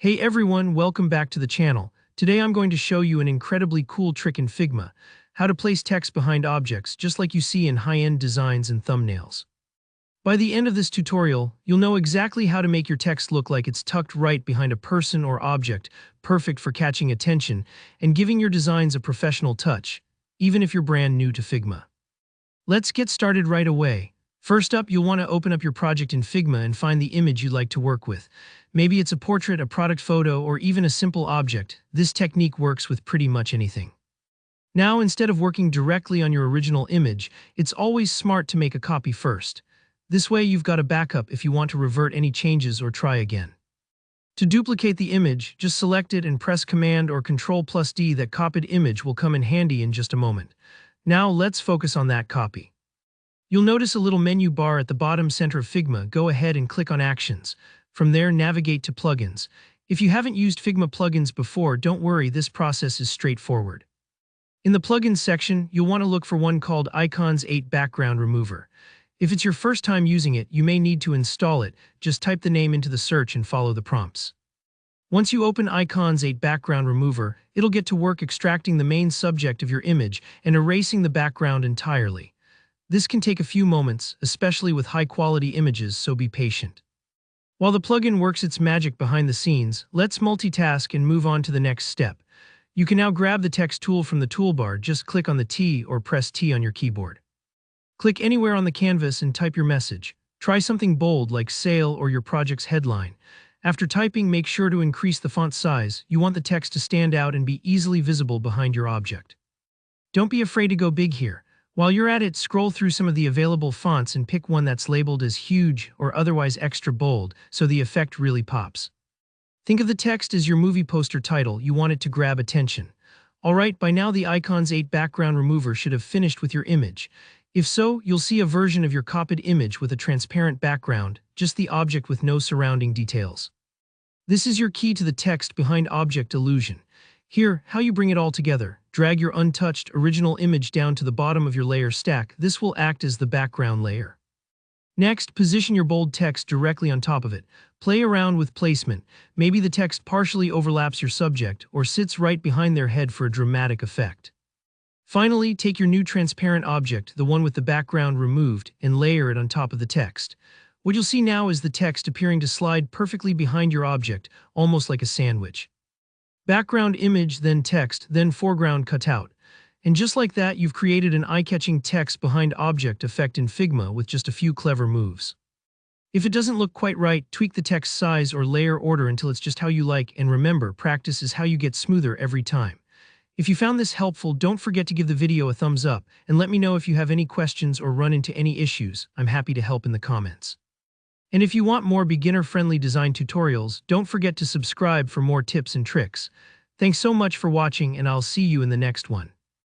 Hey everyone, welcome back to the channel. Today I'm going to show you an incredibly cool trick in Figma, how to place text behind objects just like you see in high-end designs and thumbnails. By the end of this tutorial, you'll know exactly how to make your text look like it's tucked right behind a person or object, perfect for catching attention and giving your designs a professional touch, even if you're brand new to Figma. Let's get started right away. First up, you'll want to open up your project in Figma and find the image you'd like to work with. Maybe it's a portrait, a product photo, or even a simple object. This technique works with pretty much anything. Now, instead of working directly on your original image, it's always smart to make a copy first. This way you've got a backup if you want to revert any changes or try again. To duplicate the image, just select it and press Command or Ctrl+D. That copied image will come in handy in just a moment. Now let's focus on that copy. You'll notice a little menu bar at the bottom center of Figma. Go ahead and click on Actions. From there, navigate to Plugins. If you haven't used Figma plugins before, don't worry, this process is straightforward. In the Plugins section, you'll want to look for one called Icons 8 Background Remover. If it's your first time using it, you may need to install it. Just type the name into the search and follow the prompts. Once you open Icons 8 Background Remover, it'll get to work extracting the main subject of your image and erasing the background entirely. This can take a few moments, especially with high-quality images, so be patient. While the plugin works its magic behind the scenes, let's multitask and move on to the next step. You can now grab the text tool from the toolbar. Just click on the T or press T on your keyboard. Click anywhere on the canvas and type your message. Try something bold like sale or your project's headline. After typing, make sure to increase the font size. You want the text to stand out and be easily visible behind your object. Don't be afraid to go big here. While you're at it, scroll through some of the available fonts and pick one that's labeled as huge or otherwise extra bold, so the effect really pops. Think of the text as your movie poster title. You want it to grab attention. Alright, by now the Icons 8 Background Remover should have finished with your image. If so, you'll see a version of your copied image with a transparent background, just the object with no surrounding details. This is your key to the text behind object illusion. Here, how you bring it all together. Drag your untouched original image down to the bottom of your layer stack. This will act as the background layer. Next, position your bold text directly on top of it. Play around with placement. Maybe the text partially overlaps your subject or sits right behind their head for a dramatic effect. Finally, take your new transparent object, the one with the background removed, and layer it on top of the text. What you'll see now is the text appearing to slide perfectly behind your object, almost like a sandwich. Background image, then text, then foreground cutout. And just like that, you've created an eye-catching text behind object effect in Figma with just a few clever moves. If it doesn't look quite right, tweak the text size or layer order until it's just how you like, and remember, practice is how you get smoother every time. If you found this helpful, don't forget to give the video a thumbs up, and let me know if you have any questions or run into any issues. I'm happy to help in the comments. And if you want more beginner-friendly design tutorials, don't forget to subscribe for more tips and tricks. Thanks so much for watching, and I'll see you in the next one.